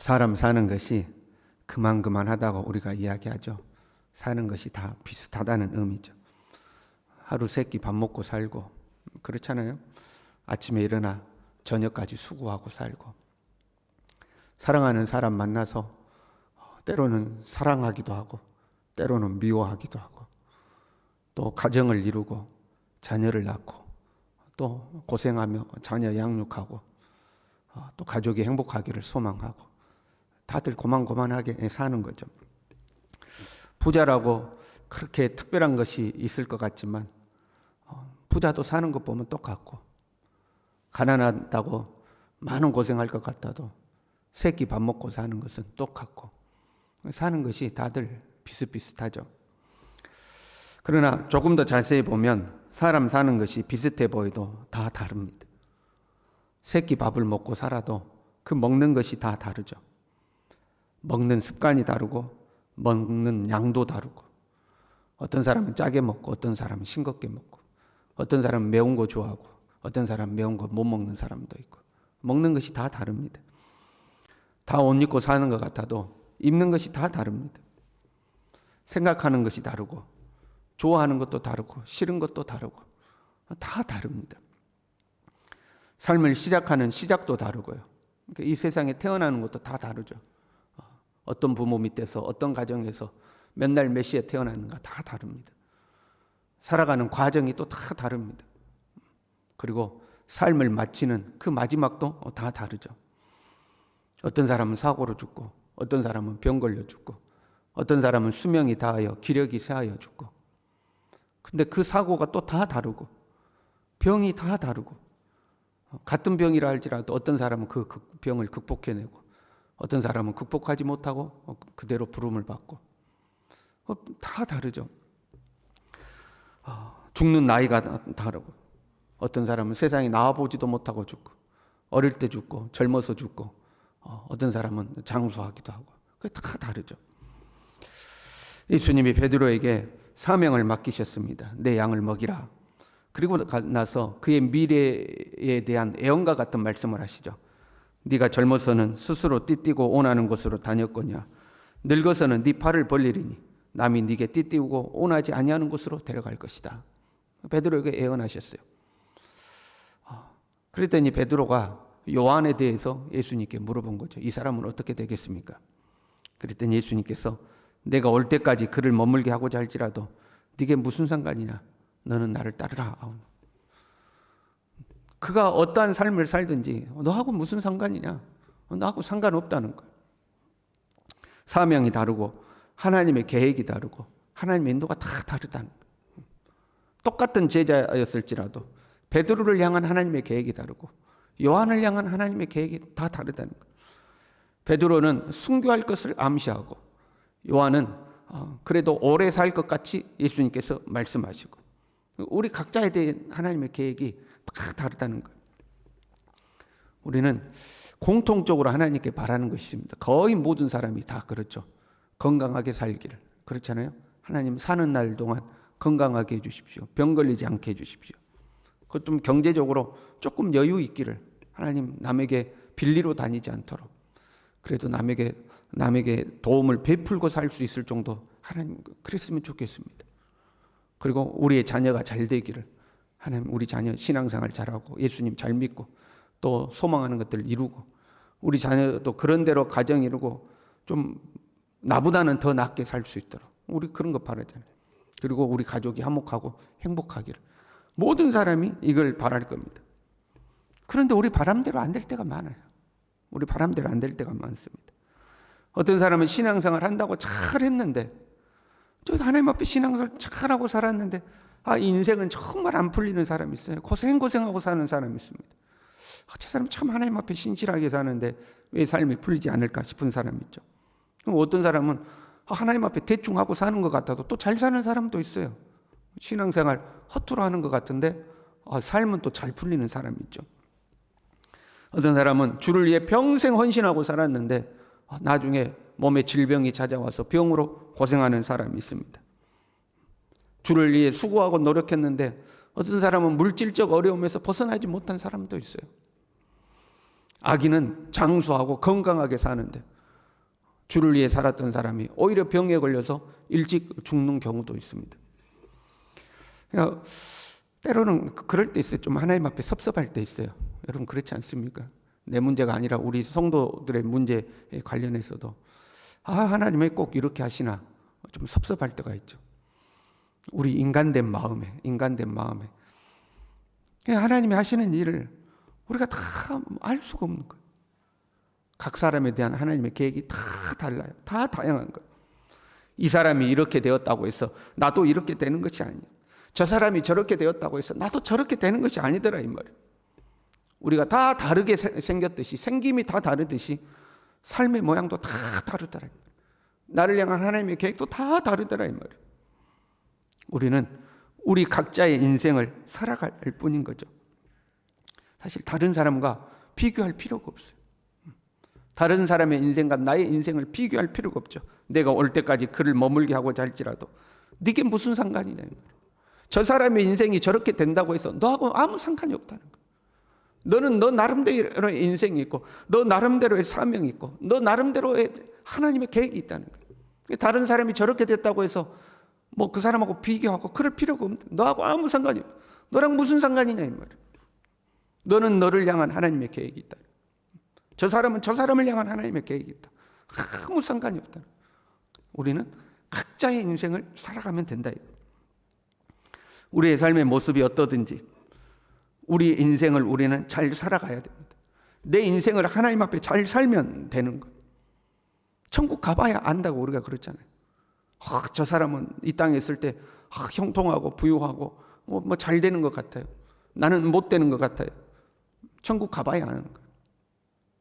사람 사는 것이 그만하다고 우리가 이야기하죠. 사는 것이 다 비슷하다는 의미죠. 하루 세끼 밥 먹고 살고 그렇잖아요. 아침에 일어나 저녁까지 수고하고 살고, 사랑하는 사람 만나서 때로는 사랑하기도 하고 때로는 미워하기도 하고, 또 가정을 이루고 자녀를 낳고 또 고생하며 자녀 양육하고 또 가족이 행복하기를 소망하고, 다들 고만고만하게 사는 거죠. 부자라고 그렇게 특별한 것이 있을 것 같지만 부자도 사는 것 보면 똑같고, 가난하다고 많은 고생할 것 같아도 세끼 밥 먹고 사는 것은 똑같고, 사는 것이 다들 비슷비슷하죠. 그러나 조금 더 자세히 보면 사람 사는 것이 비슷해 보여도 다 다릅니다. 세끼 밥을 먹고 살아도 그 먹는 것이 다 다르죠. 먹는 습관이 다르고 먹는 양도 다르고, 어떤 사람은 짜게 먹고 어떤 사람은 싱겁게 먹고, 어떤 사람은 매운 거 좋아하고 어떤 사람은 매운 거 못 먹는 사람도 있고, 먹는 것이 다 다릅니다. 다 옷 입고 사는 것 같아도 입는 것이 다 다릅니다. 생각하는 것이 다르고 좋아하는 것도 다르고 싫은 것도 다르고 다 다릅니다. 삶을 시작하는 시작도 다르고요. 그러니까 이 세상에 태어나는 것도 다 다르죠. 어떤 부모 밑에서 어떤 가정에서 몇 날 몇 시에 태어났는가 다 다릅니다. 살아가는 과정이 또 다 다릅니다. 그리고 삶을 마치는 그 마지막도 다 다르죠. 어떤 사람은 사고로 죽고 어떤 사람은 병 걸려 죽고 어떤 사람은 수명이 다하여 기력이 쇠하여 죽고, 근데 그 사고가 또 다 다르고 병이 다 다르고, 같은 병이라 할지라도 어떤 사람은 그 병을 극복해내고 어떤 사람은 극복하지 못하고 그대로 부름을 받고, 다 다르죠. 죽는 나이가 다르고, 어떤 사람은 세상에 나와보지도 못하고 죽고, 어릴 때 죽고 젊어서 죽고, 어떤 사람은 장수하기도 하고, 그게 다 다르죠. 예수님이 베드로에게 사명을 맡기셨습니다. 내 양을 먹이라. 그리고 나서 그의 미래에 대한 애언과 같은 말씀을 하시죠. 네가 젊어서는 스스로 띠띠고 온하는 곳으로 다녔거냐, 늙어서는 네 팔을 벌리리니 남이 네게 띠띠우고 온하지 아니하는 곳으로 데려갈 것이다. 베드로에게 애언하셨어요. 그랬더니 베드로가 요한에 대해서 예수님께 물어본 거죠. 이 사람은 어떻게 되겠습니까? 그랬더니 예수님께서 내가 올 때까지 그를 머물게 하고자 할지라도 네게 무슨 상관이냐, 너는 나를 따르라. 그가 어떠한 삶을 살든지 너하고 무슨 상관이냐, 너하고 상관없다는 거예요. 사명이 다르고 하나님의 계획이 다르고 하나님의 인도가 다 다르다는 거예요. 똑같은 제자였을지라도 베드로를 향한 하나님의 계획이 다르고 요한을 향한 하나님의 계획이 다 다르다는 거예요. 베드로는 순교할 것을 암시하고 요한은 그래도 오래 살 것 같이 예수님께서 말씀하시고, 우리 각자에 대한 하나님의 계획이 다 다르다는 거예요. 우리는 공통적으로 하나님께 바라는 것이 있습니다. 거의 모든 사람이 다 그렇죠. 건강하게 살기를. 그렇잖아요. 하나님 사는 날 동안 건강하게 해주십시오. 병 걸리지 않게 해주십시오. 그것 좀 경제적으로 조금 여유 있기를, 하나님 남에게 빌리러 다니지 않도록 그래도 남에게 도움을 베풀고 살 수 있을 정도 하나님 그랬으면 좋겠습니다. 그리고 우리의 자녀가 잘 되기를, 하나님 우리 자녀 신앙생활 잘하고 예수님 잘 믿고 또 소망하는 것들 이루고, 우리 자녀도 그런 대로 가정 이루고 좀 나보다는 더 낫게 살 수 있도록 우리 그런 거 바라잖아요. 그리고 우리 가족이 화목하고 행복하기를, 모든 사람이 이걸 바랄 겁니다. 그런데 우리 바람대로 안 될 때가 많아요. 우리 바람대로 안 될 때가 많습니다. 어떤 사람은 신앙생활 한다고 잘했는데, 저 하나님 앞에 신앙생활 잘하고 살았는데 인생은 정말 안 풀리는 사람이 있어요. 고생하고 사는 사람이 있습니다. 저 사람 참 하나님 앞에 신실하게 사는데 왜 삶이 풀리지 않을까 싶은 사람이 있죠. 그럼 어떤 사람은 하나님 앞에 대충 하고 사는 것 같아도 또 잘 사는 사람도 있어요. 신앙생활 허투루 하는 것 같은데 삶은 또 잘 풀리는 사람이 있죠. 어떤 사람은 주를 위해 평생 헌신하고 살았는데 나중에 몸에 질병이 찾아와서 병으로 고생하는 사람이 있습니다. 주를 위해 수고하고 노력했는데 어떤 사람은 물질적 어려움에서 벗어나지 못한 사람도 있어요. 아기는 장수하고 건강하게 사는데 주를 위해 살았던 사람이 오히려 병에 걸려서 일찍 죽는 경우도 있습니다. 그러니까 때로는 그럴 때 있어요. 좀 하나님 앞에 섭섭할 때 있어요. 여러분 그렇지 않습니까? 내 문제가 아니라 우리 성도들의 문제에 관련해서도 하나님 왜 꼭 이렇게 하시나 좀 섭섭할 때가 있죠. 우리 인간된 마음에 그냥 하나님이 하시는 일을 우리가 다 알 수가 없는 거예요. 각 사람에 대한 하나님의 계획이 다 달라요. 다 다양한 거예요. 이 사람이 이렇게 되었다고 해서 나도 이렇게 되는 것이 아니에요. 저 사람이 저렇게 되었다고 해서 나도 저렇게 되는 것이 아니더라 이 말이에요. 우리가 다 다르게 생겼듯이 생김이 다 다르듯이 삶의 모양도 다 다르더라. 나를 향한 하나님의 계획도 다 다르더라 이 말이에요. 우리는 우리 각자의 인생을 살아갈 뿐인 거죠. 사실 다른 사람과 비교할 필요가 없어요. 다른 사람의 인생과 나의 인생을 비교할 필요가 없죠. 내가 올 때까지 그를 머물게 하고자 할지라도 네게 무슨 상관이냐. 저 사람의 인생이 저렇게 된다고 해서 너하고 아무 상관이 없다는 거예요. 너는 너 나름대로의 인생이 있고 너 나름대로의 사명이 있고 너 나름대로의 하나님의 계획이 있다는 거예요. 다른 사람이 저렇게 됐다고 해서 뭐 그 사람하고 비교하고 그럴 필요가 없는데 너하고 아무 상관이 없어. 너랑 무슨 상관이냐 이 말이에요. 너는 너를 향한 하나님의 계획이 있다. 저 사람은 저 사람을 향한 하나님의 계획이 있다. 아무 상관이 없다. 우리는 각자의 인생을 살아가면 된다. 우리의 삶의 모습이 어떠든지 우리 인생을 우리는 잘 살아가야 됩니다. 내 인생을 하나님 앞에 잘 살면 되는 거예요. 천국 가봐야 안다고 우리가 그랬잖아요. 저 사람은 이 땅에 있을 때 형통하고 부유하고 뭐 잘 되는 것 같아요. 나는 못 되는 것 같아요. 천국 가봐야 아는 거예요.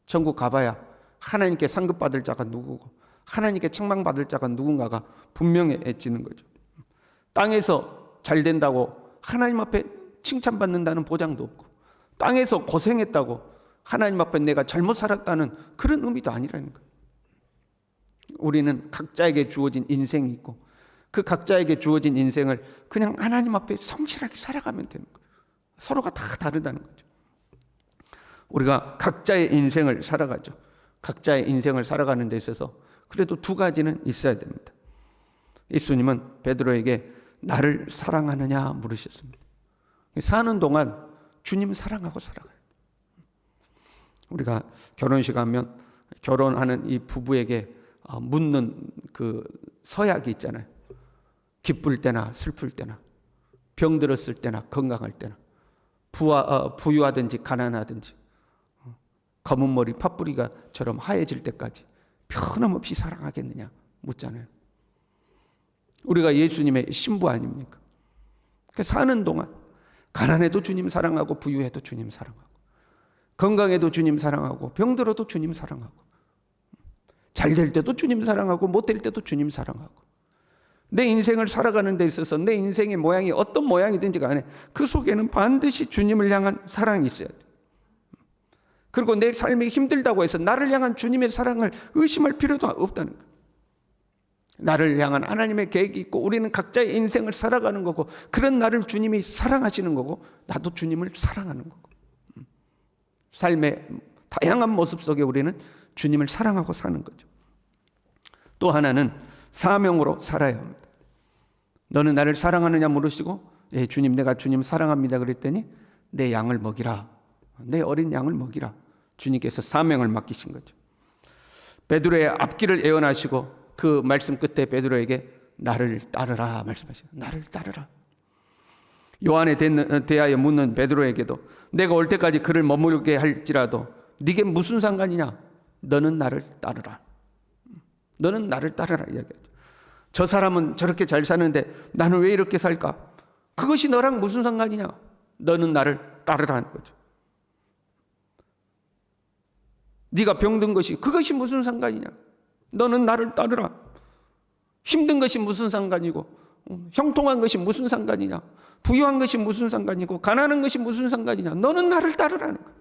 천국 가봐야 하나님께 상급받을 자가 누구고 하나님께 책망받을 자가 누군가가 분명해지는 거죠. 땅에서 잘 된다고 하나님 앞에 칭찬받는다는 보장도 없고 땅에서 고생했다고 하나님 앞에 내가 잘못 살았다는 그런 의미도 아니라는 거예요. 우리는 각자에게 주어진 인생이 있고 그 각자에게 주어진 인생을 그냥 하나님 앞에 성실하게 살아가면 되는 거예요. 서로가 다 다르다는 거죠. 우리가 각자의 인생을 살아가죠. 각자의 인생을 살아가는 데 있어서 그래도 두 가지는 있어야 됩니다. 예수님은 베드로에게 나를 사랑하느냐 물으셨습니다. 사는 동안 주님 사랑하고 살아가요. 우리가 결혼식 하면 결혼하는 이 부부에게 묻는 그 서약이 있잖아요. 기쁠 때나 슬플 때나 병들었을 때나 건강할 때나 부유하든지 가난하든지 검은 머리 팥뿌리가처럼 하얘질 때까지 변함없이 사랑하겠느냐 묻잖아요. 우리가 예수님의 신부 아닙니까? 그러니까 사는 동안 가난해도 주님 사랑하고 부유해도 주님 사랑하고 건강해도 주님 사랑하고 병들어도 주님 사랑하고 잘 될 때도 주님 사랑하고 못 될 때도 주님 사랑하고 내 인생을 살아가는 데 있어서 내 인생의 모양이 어떤 모양이든지 간에 그 속에는 반드시 주님을 향한 사랑이 있어야 돼. 그리고 내 삶이 힘들다고 해서 나를 향한 주님의 사랑을 의심할 필요도 없다는 거예요. 나를 향한 하나님의 계획이 있고 우리는 각자의 인생을 살아가는 거고 그런 나를 주님이 사랑하시는 거고 나도 주님을 사랑하는 거고 삶의 다양한 모습 속에 우리는 주님을 사랑하고 사는 거죠. 또 하나는 사명으로 살아야 합니다. 너는 나를 사랑하느냐 물으시고 예, 주님 내가 주님 사랑합니다 그랬더니 내 양을 먹이라. 내 어린 양을 먹이라. 주님께서 사명을 맡기신 거죠. 베드로의 앞길을 예언하시고 그 말씀 끝에 베드로에게 나를 따르라 말씀하시죠. 나를 따르라. 요한에 대하여 묻는 베드로에게도 내가 올 때까지 그를 머물게 할지라도 네게 무슨 상관이냐? 너는 나를 따르라. 너는 나를 따르라 이야기하죠. 저 사람은 저렇게 잘 사는데 나는 왜 이렇게 살까? 그것이 너랑 무슨 상관이냐? 너는 나를 따르라는 거죠. 네가 병든 것이 그것이 무슨 상관이냐? 너는 나를 따르라. 힘든 것이 무슨 상관이고 형통한 것이 무슨 상관이냐? 부유한 것이 무슨 상관이고 가난한 것이 무슨 상관이냐? 너는 나를 따르라는 거야.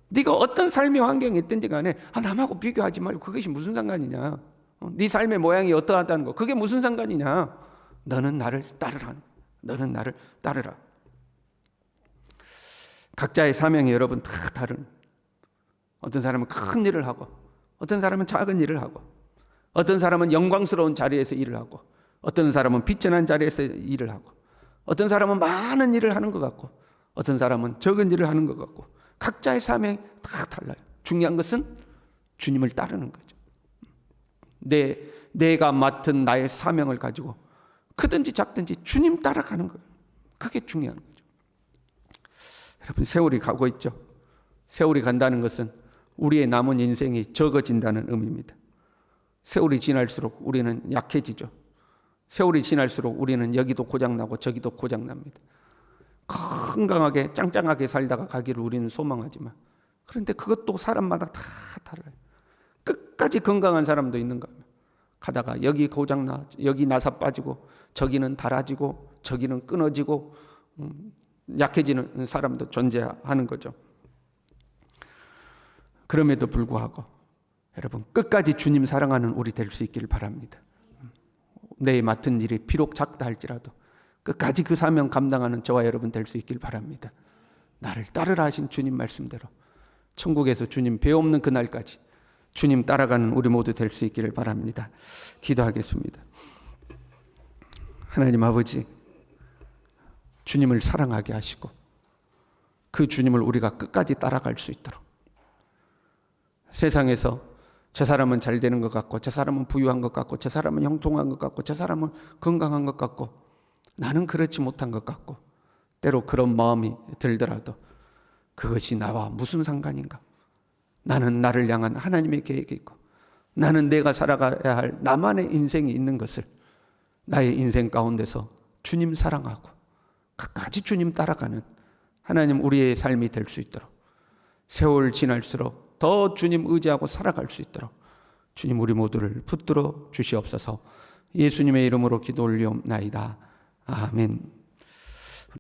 네가 어떤 삶의 환경이 있든지 간에 남하고 비교하지 말고 그것이 무슨 상관이냐? 네 삶의 모양이 어떠하다는 거 그게 무슨 상관이냐? 너는 나를 따르라. 너는 나를 따르라. 각자의 사명이 여러분 다 다른. 어떤 사람은 큰 일을 하고 어떤 사람은 작은 일을 하고, 어떤 사람은 영광스러운 자리에서 일을 하고, 어떤 사람은 빛의 자리에서 일을 하고, 어떤 사람은 많은 일을 하는 것 같고, 어떤 사람은 적은 일을 하는 것 같고, 각자의 사명이 다 달라요. 중요한 것은 주님을 따르는 거죠. 내가 맡은 나의 사명을 가지고 크든지 작든지 주님 따라가는 거예요. 그게 중요한 거죠. 여러분, 세월이 가고 있죠. 세월이 간다는 것은 우리의 남은 인생이 적어진다는 의미입니다. 세월이 지날수록 우리는 약해지죠. 세월이 지날수록 우리는 여기도 고장나고 저기도 고장납니다. 건강하게 짱짱하게 살다가 가기를 우리는 소망하지만, 그런데 그것도 사람마다 다 달라요. 끝까지 건강한 사람도 있는가 하면 가다가 여기 고장나, 여기 나사 빠지고, 저기는 닳아지고, 저기는 끊어지고, 약해지는 사람도 존재하는 거죠. 그럼에도 불구하고 여러분, 끝까지 주님 사랑하는 우리 될 수 있기를 바랍니다. 내 맡은 일이 비록 작다 할지라도 끝까지 그 사명 감당하는 저와 여러분 될 수 있길 바랍니다. 나를 따르라 하신 주님 말씀대로 천국에서 주님 배 없는 그날까지 주님 따라가는 우리 모두 될 수 있기를 바랍니다. 기도하겠습니다. 하나님 아버지, 주님을 사랑하게 하시고 그 주님을 우리가 끝까지 따라갈 수 있도록, 세상에서 저 사람은 잘 되는 것 같고, 저 사람은 부유한 것 같고, 저 사람은 형통한 것 같고, 저 사람은 건강한 것 같고, 나는 그렇지 못한 것 같고, 때로 그런 마음이 들더라도 그것이 나와 무슨 상관인가? 나는 나를 향한 하나님의 계획이 있고, 나는 내가 살아가야 할 나만의 인생이 있는 것을 나의 인생 가운데서 주님 사랑하고 끝까지 주님 따라가는 하나님 우리의 삶이 될 수 있도록, 세월 지날수록 더 주님 의지하고 살아갈 수 있도록 주님 우리 모두를 붙들어 주시옵소서. 예수님의 이름으로 기도 올리옵나이다. 아멘.